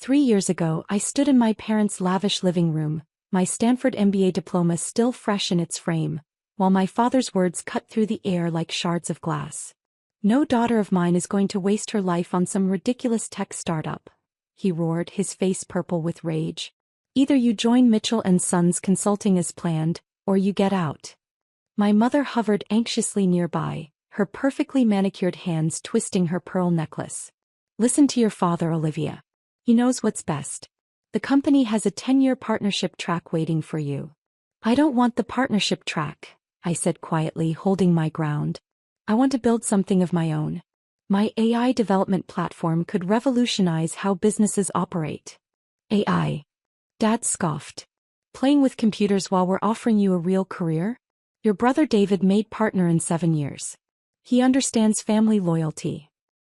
3 years ago, I stood in my parents' lavish living room, my Stanford MBA diploma still fresh in its frame, while my father's words cut through the air like shards of glass. "No daughter of mine is going to waste her life on some ridiculous tech startup," he roared, his face purple with rage. "Either you join Mitchell and Sons Consulting as planned, or you get out." My mother hovered anxiously nearby, her perfectly manicured hands twisting her pearl necklace. "Listen to your father, Olivia. He knows what's best. The company has a 10-year partnership track waiting for you." "I don't want the partnership track," I said quietly, holding my ground. "I want to build something of my own. My AI development platform could revolutionize how businesses operate." "AI?" Dad scoffed. "Playing with computers while we're offering you a real career? Your brother David made partner in 7 years. He understands family loyalty."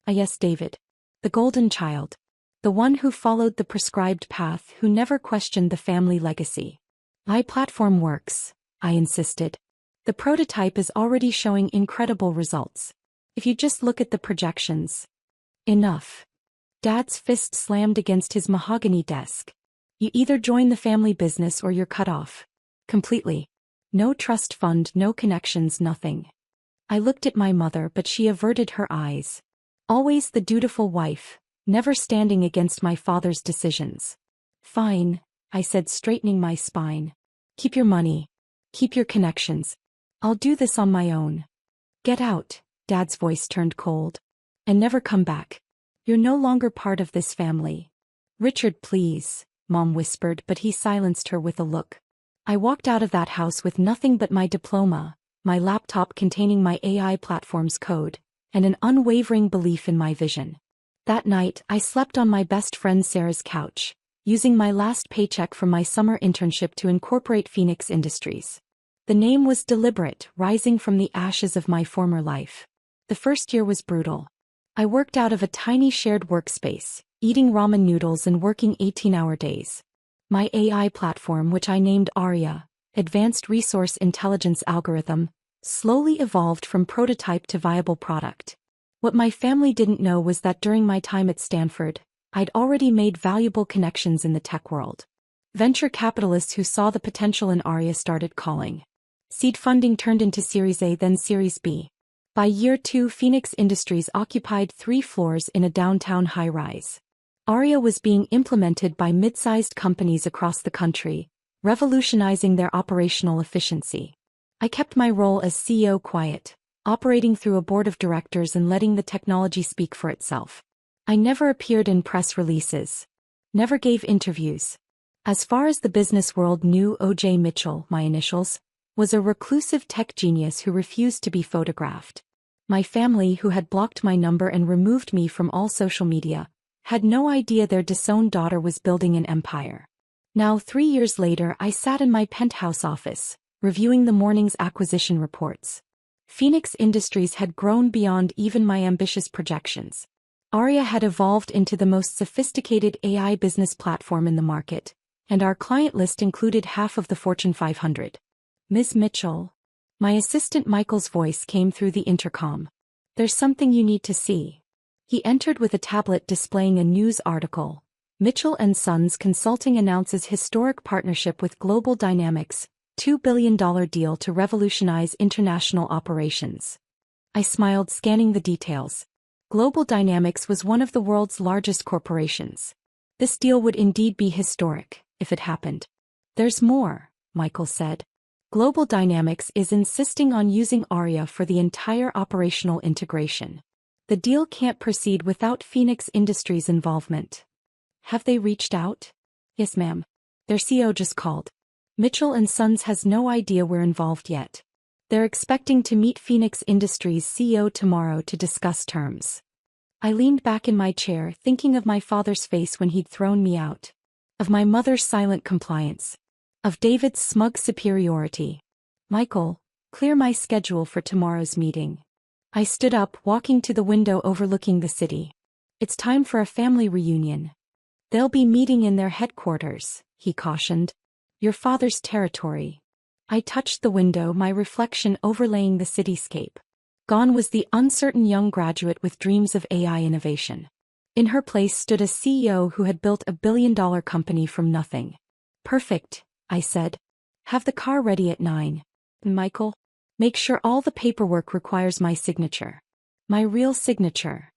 "Ah yes, David. The golden child. The one who followed the prescribed path, who never questioned the family legacy." "My platform works," I insisted. "The prototype is already showing incredible results. If you just look at the projections." "Enough." Dad's fist slammed against his mahogany desk. "You either join the family business or you're cut off. Completely. No trust fund, no connections, nothing." I looked at my mother, but she averted her eyes. Always the dutiful wife, never standing against my father's decisions. "Fine," I said, straightening my spine. "Keep your money. Keep your connections. I'll do this on my own." "Get out," Dad's voice turned cold. "And never come back. You're no longer part of this family." "Richard, please," Mom whispered, but he silenced her with a look. I walked out of that house with nothing but my diploma, my laptop containing my AI platform's code, and an unwavering belief in my vision. That night, I slept on my best friend Sarah's couch, using my last paycheck from my summer internship to incorporate Phoenix Industries. The name was deliberate, rising from the ashes of my former life. The first year was brutal. I worked out of a tiny shared workspace, eating ramen noodles and working 18-hour days. My AI platform, which I named Aria, Advanced Resource Intelligence Algorithm, slowly evolved from prototype to viable product. What my family didn't know was that during my time at Stanford, I'd already made valuable connections in the tech world. Venture capitalists who saw the potential in Aria started calling. Seed funding turned into Series A, then Series B. By year 2, Phoenix Industries occupied 3 floors in a downtown high-rise. Aria was being implemented by mid-sized companies across the country, revolutionizing their operational efficiency. I kept my role as CEO quiet, operating through a board of directors and letting the technology speak for itself. I never appeared in press releases. Never gave interviews. As far as the business world knew, O.J. Mitchell, my initials, was a reclusive tech genius who refused to be photographed. My family, who had blocked my number and removed me from all social media, had no idea their disowned daughter was building an empire. Now, 3 years later, I sat in my penthouse office, reviewing the morning's acquisition reports. Phoenix Industries had grown beyond even my ambitious projections. Aria had evolved into the most sophisticated AI business platform in the market, and our client list included half of the Fortune 500. "Ms. Mitchell." My assistant Michael's voice came through the intercom. "There's something you need to see." He entered with a tablet displaying a news article. Mitchell and Sons Consulting announces historic partnership with Global Dynamics, $2 billion deal to revolutionize international operations. I smiled, scanning the details. Global Dynamics was one of the world's largest corporations. This deal would indeed be historic, if it happened. "There's more," Michael said. "Global Dynamics is insisting on using Aria for the entire operational integration. The deal can't proceed without Phoenix Industries' involvement." "Have they reached out?" "Yes, ma'am. Their CEO just called. Mitchell and Sons has no idea we're involved yet. They're expecting to meet Phoenix Industries' CEO tomorrow to discuss terms." I leaned back in my chair, thinking of my father's face when he'd thrown me out. Of my mother's silent compliance. Of David's smug superiority. "Michael, clear my schedule for tomorrow's meeting." I stood up, walking to the window overlooking the city. "It's time for a family reunion." "They'll be meeting in their headquarters," he cautioned. "Your father's territory." I touched the window, my reflection overlaying the cityscape. Gone was the uncertain young graduate with dreams of AI innovation. In her place stood a CEO who had built a billion-dollar company from nothing. Perfect, I said. Have the car ready at 9. Michael? Make sure all the paperwork requires my signature. My real signature.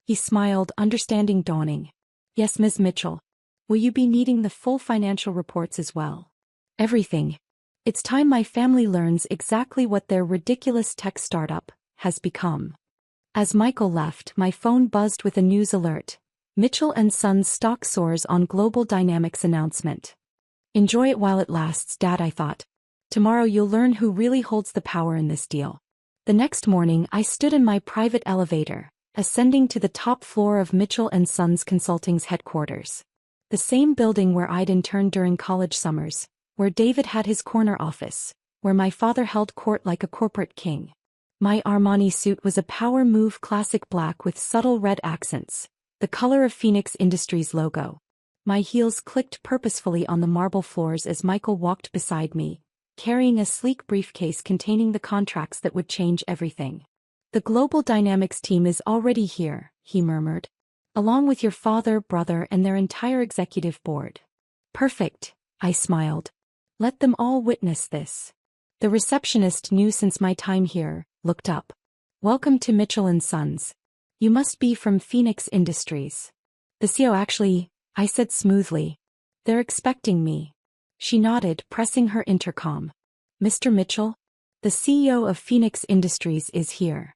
He smiled, understanding dawning. Yes, Ms. Mitchell. Will you be needing the full financial reports as well? Everything. It's time my family learns exactly what their ridiculous tech startup has become. As Michael left, my phone buzzed with a news alert. Mitchell & Sons stock soars on Global Dynamics announcement. Enjoy it while it lasts, Dad, I thought. Tomorrow you'll learn who really holds the power in this deal. The next morning I stood in my private elevator, ascending to the top floor of Mitchell & Sons Consulting's headquarters. The same building where I'd interned during college summers, where David had his corner office, where my father held court like a corporate king. My Armani suit was a power move classic black with subtle red accents, the color of Phoenix Industries logo. My heels clicked purposefully on the marble floors as Michael walked beside me, carrying a sleek briefcase containing the contracts that would change everything. The Global Dynamics team is already here, he murmured. Along with your father, brother, and their entire executive board. Perfect, I smiled. Let them all witness this. The receptionist knew since my time here, looked up. Welcome to Mitchell & Sons. You must be from Phoenix Industries. The CEO actually, I said smoothly. They're expecting me. She nodded, pressing her intercom. Mr. Mitchell? The CEO of Phoenix Industries is here.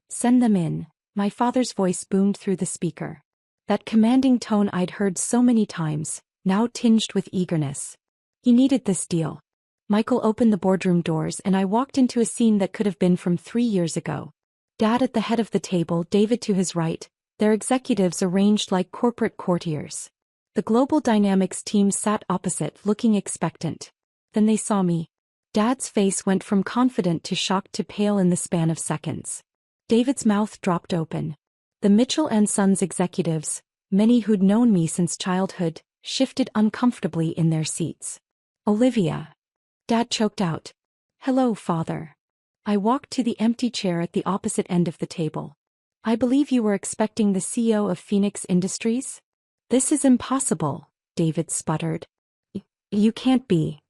Send them in. My father's voice boomed through the speaker. That commanding tone I'd heard so many times, now tinged with eagerness. He needed this deal. Michael opened the boardroom doors and I walked into a scene that could have been from 3 years ago. Dad at the head of the table, David to his right, their executives arranged like corporate courtiers. The Global Dynamics team sat opposite, looking expectant. Then they saw me. Dad's face went from confident to shocked to pale in the span of seconds. David's mouth dropped open. The Mitchell & Sons executives, many who'd known me since childhood, shifted uncomfortably in their seats. Olivia. Dad choked out. Hello, Father. I walked to the empty chair at the opposite end of the table. I believe you were expecting the CEO of Phoenix Industries? This is impossible, David sputtered. You can't be.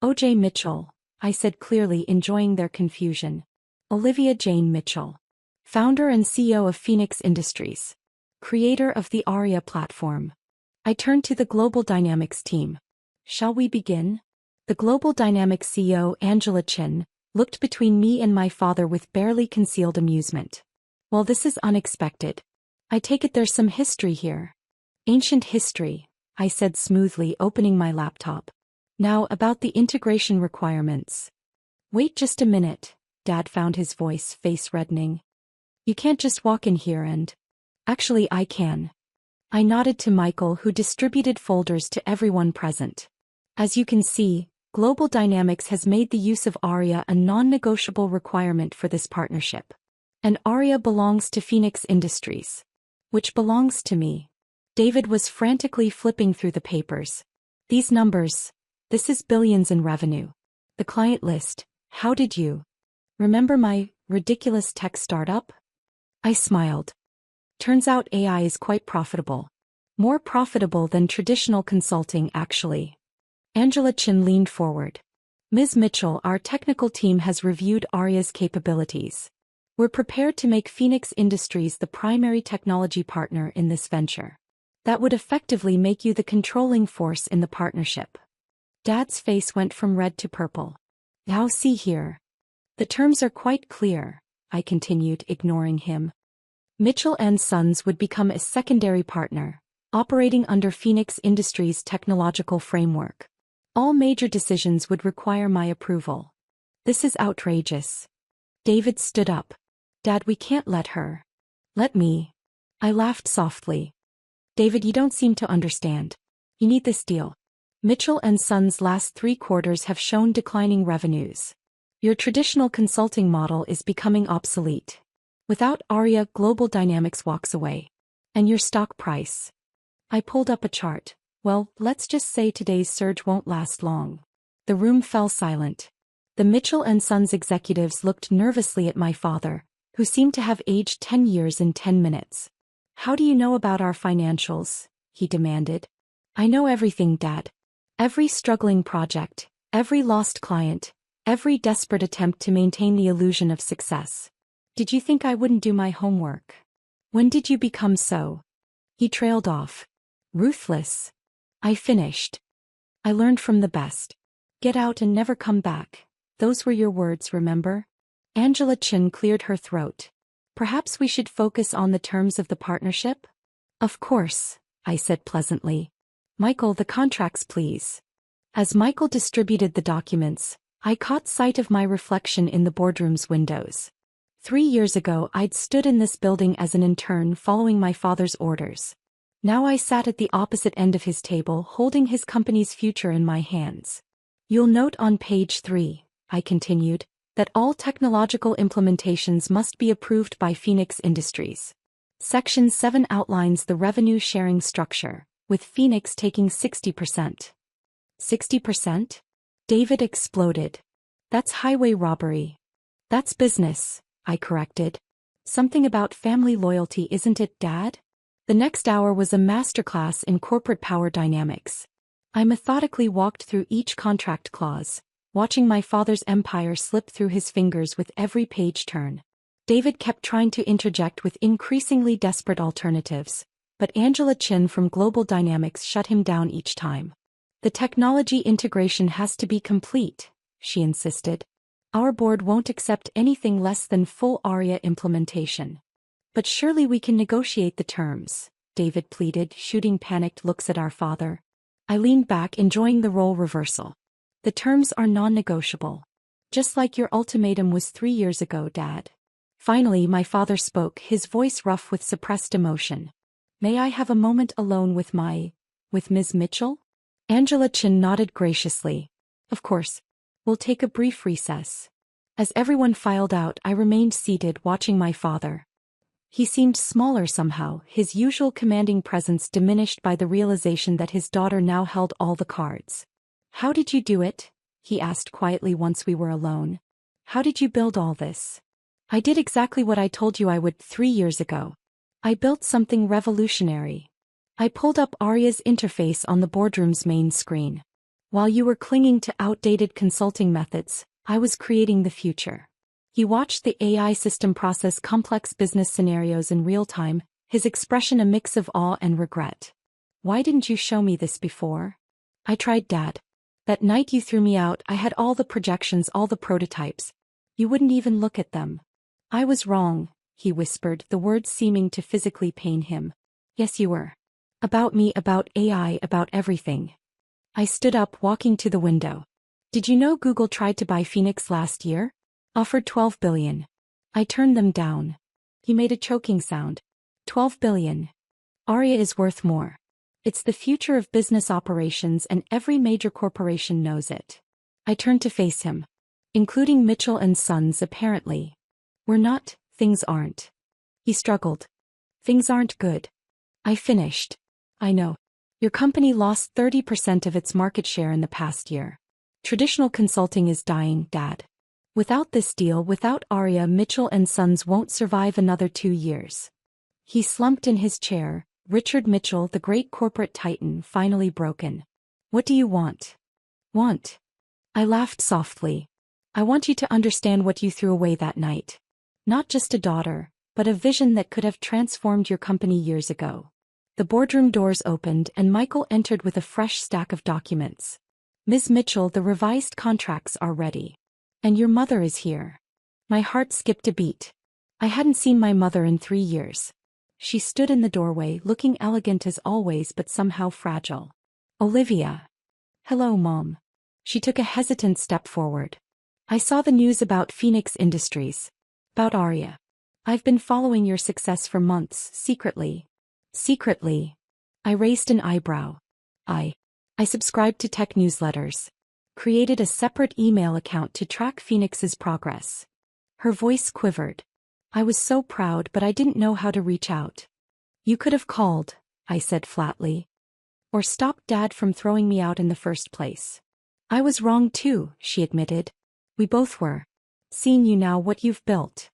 O.J. Mitchell, I said clearly, enjoying their confusion. Olivia Jane Mitchell. Founder and CEO of Phoenix Industries. Creator of the ARIA platform. I turned to the Global Dynamics team. Shall we begin? The Global Dynamics CEO, Angela Chin, looked between me and my father with barely concealed amusement. Well, this is unexpected. I take it there's some history here. Ancient history, I said smoothly, opening my laptop. Now about the integration requirements. Wait just a minute, Dad found his voice, face reddening. You can't just walk in here and... Actually, I can. I nodded to Michael, who distributed folders to everyone present. As you can see, Global Dynamics has made the use of ARIA a non-negotiable requirement for this partnership. And ARIA belongs to Phoenix Industries. Which belongs to me. David was frantically flipping through the papers. These numbers. This is billions in revenue. The client list. How did you remember my ridiculous tech startup? I smiled. Turns out AI is quite profitable. More profitable than traditional consulting, actually. Angela Chin leaned forward. Ms. Mitchell, our technical team has reviewed ARIA's capabilities. We're prepared to make Phoenix Industries the primary technology partner in this venture. That would effectively make you the controlling force in the partnership. Dad's face went from red to purple. Now see here. The terms are quite clear, I continued, ignoring him. Mitchell & Sons would become a secondary partner, operating under Phoenix Industries' technological framework. All major decisions would require my approval. This is outrageous. David stood up. Dad, we can't let her. Let me. I laughed softly. David, you don't seem to understand. You need this deal. Mitchell & Sons' last 3 quarters have shown declining revenues. Your traditional consulting model is becoming obsolete. Without ARIA, Global Dynamics walks away. And your stock price. I pulled up a chart. Well, let's just say today's surge won't last long. The room fell silent. The Mitchell & Sons executives looked nervously at my father, who seemed to have aged 10 years in 10 minutes. How do you know about our financials? He demanded. I know everything, Dad. Every struggling project, every lost client, every desperate attempt to maintain the illusion of success. Did you think I wouldn't do my homework? When did you become so? He trailed off. Ruthless. I finished. I learned from the best. Get out and never come back. Those were your words, remember? Angela Chin cleared her throat. Perhaps we should focus on the terms of the partnership? Of course, I said pleasantly. Michael, the contracts, please. As Michael distributed the documents, I caught sight of my reflection in the boardroom's windows. 3 years ago I'd stood in this building as an intern following my father's orders. Now I sat at the opposite end of his table holding his company's future in my hands. You'll note on page 3, I continued, that all technological implementations must be approved by Phoenix Industries. Section 7 outlines the revenue-sharing structure, with Phoenix taking 60%. 60%? David exploded. That's highway robbery. That's business, I corrected. Something about family loyalty, isn't it, Dad? The next hour was a masterclass in corporate power dynamics. I methodically walked through each contract clause, watching my father's empire slip through his fingers with every page turn. David kept trying to interject with increasingly desperate alternatives, but Angela Chin from Global Dynamics shut him down each time. The technology integration has to be complete, she insisted. Our board won't accept anything less than full ARIA implementation. But surely we can negotiate the terms, David pleaded, shooting panicked looks at our father. I leaned back, enjoying the role reversal. The terms are non-negotiable. Just like your ultimatum was 3 years ago, Dad. Finally, my father spoke, his voice rough with suppressed emotion. May I have a moment alone with Ms. Mitchell? Angela Chin nodded graciously. Of course. We'll take a brief recess. As everyone filed out, I remained seated watching my father. He seemed smaller somehow, his usual commanding presence diminished by the realization that his daughter now held all the cards. How did you do it? He asked quietly once we were alone. How did you build all this? I did exactly what I told you I would 3 years ago. I built something revolutionary. I pulled up Aria's interface on the boardroom's main screen. While you were clinging to outdated consulting methods, I was creating the future. He watched the AI system process complex business scenarios in real time, his expression a mix of awe and regret. Why didn't you show me this before? I tried, Dad. That night you threw me out, I had all the projections, all the prototypes. You wouldn't even look at them. I was wrong, he whispered, the words seeming to physically pain him. Yes, you were. About me, about AI, about everything. I stood up, walking to the window. Did you know Google tried to buy Phoenix last year? Offered $12 billion. I turned them down. He made a choking sound. $12 billion. Aria is worth more. It's the future of business operations and every major corporation knows it. I turned to face him. Including Mitchell and Sons, apparently. We're not, things aren't. He struggled. Things aren't good. I finished. I know. Your company lost 30% of its market share in the past year. Traditional consulting is dying, Dad. Without this deal, without Aria, Mitchell and Sons won't survive another 2 years. He slumped in his chair, Richard Mitchell, the great corporate titan, finally broken. What do you want? Want? I laughed softly. I want you to understand what you threw away that night. Not just a daughter, but a vision that could have transformed your company years ago. The boardroom doors opened and Michael entered with a fresh stack of documents. Ms. Mitchell, the revised contracts are ready. And your mother is here. My heart skipped a beat. I hadn't seen my mother in 3 years. She stood in the doorway, looking elegant as always but somehow fragile. Olivia. Hello, Mom. She took a hesitant step forward. I saw the news about Phoenix Industries. About Aria. I've been following your success for months, secretly. Secretly. I raised an eyebrow. I subscribed to tech newsletters. Created a separate email account to track Phoenix's progress. Her voice quivered. I was so proud, but I didn't know how to reach out. You could have called, I said flatly. Or stopped Dad from throwing me out in the first place. I was wrong too, she admitted. We both were. Seeing you now, what you've built.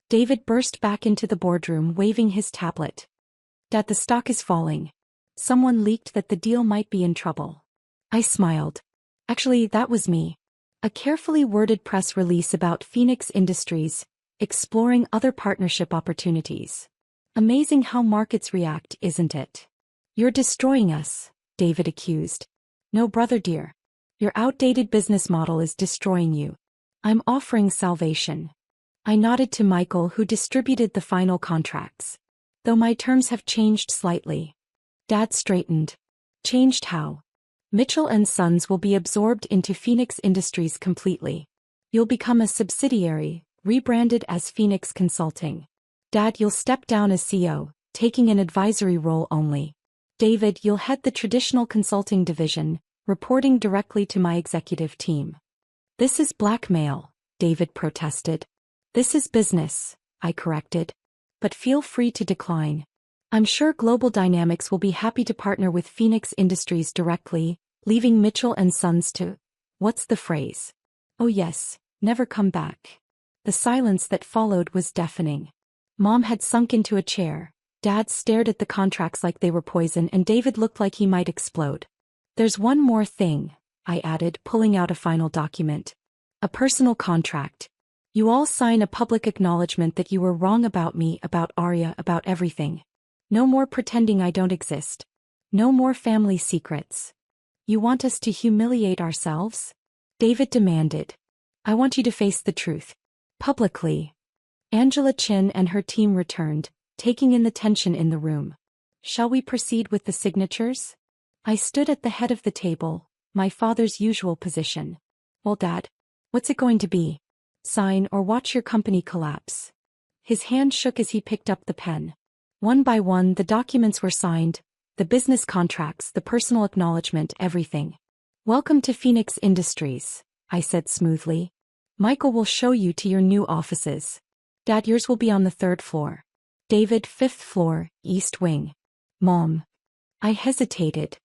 David burst back into the boardroom, waving his tablet. Dad, the stock is falling. Someone leaked that the deal might be in trouble. I smiled. Actually, that was me. A carefully worded press release about Phoenix Industries, exploring other partnership opportunities. Amazing how markets react, isn't it? You're destroying us, David accused. No, brother dear. Your outdated business model is destroying you. I'm offering salvation. I nodded to Michael, who distributed the final contracts. Though my terms have changed slightly. Dad straightened. Changed how? Mitchell & Sons will be absorbed into Phoenix Industries completely. You'll become a subsidiary, rebranded as Phoenix Consulting. Dad, you'll step down as CEO, taking an advisory role only. David, you'll head the traditional consulting division, reporting directly to my executive team. This is blackmail, David protested. This is business, I corrected. But feel free to decline. I'm sure Global Dynamics will be happy to partner with Phoenix Industries directly, leaving Mitchell & Sons to, what's the phrase? Oh yes, never come back. The silence that followed was deafening. Mom had sunk into a chair. Dad stared at the contracts like they were poison, and David looked like he might explode. There's one more thing, I added, pulling out a final document. A personal contract. You all sign a public acknowledgement that you were wrong about me, about Arya, about everything. No more pretending I don't exist. No more family secrets. You want us to humiliate ourselves? David demanded. I want you to face the truth. Publicly. Angela Chin and her team returned, taking in the tension in the room. Shall we proceed with the signatures? I stood at the head of the table, my father's usual position. Well, Dad, what's it going to be? Sign or watch your company collapse. His hand shook as he picked up the pen. One by one, the documents were signed, the business contracts, the personal acknowledgement, everything. Welcome to Phoenix Industries, I said smoothly. Michael will show you to your new offices. Dad, yours will be on the 3rd floor. David, 5th floor, East Wing. Mom. I hesitated.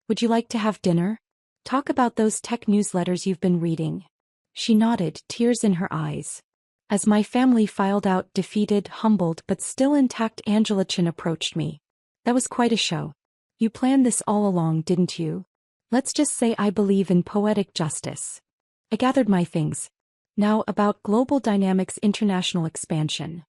Would you like to have dinner? Talk about those tech newsletters you've been reading. She nodded, tears in her eyes. As my family filed out, defeated, humbled but still intact, Angela Chin approached me. That was quite a show. You planned this all along, didn't you? Let's just say I believe in poetic justice. I gathered my things. Now about Global Dynamics' international expansion.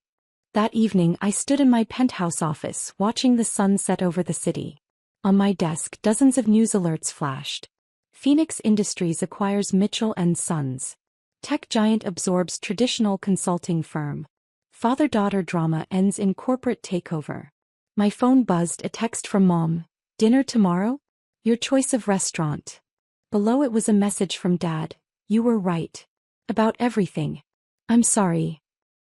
That evening I stood in my penthouse office, watching the sun set over the city. On my desk, dozens of news alerts flashed. Phoenix Industries acquires Mitchell & Sons. Tech giant absorbs traditional consulting firm. Father-daughter drama ends in corporate takeover. My phone buzzed, a text from Mom. Dinner tomorrow? Your choice of restaurant. Below it was a message from Dad. You were right. About everything. I'm sorry.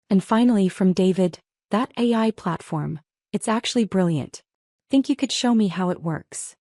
And finally from David, that AI platform. It's actually brilliant. Think you could show me how it works?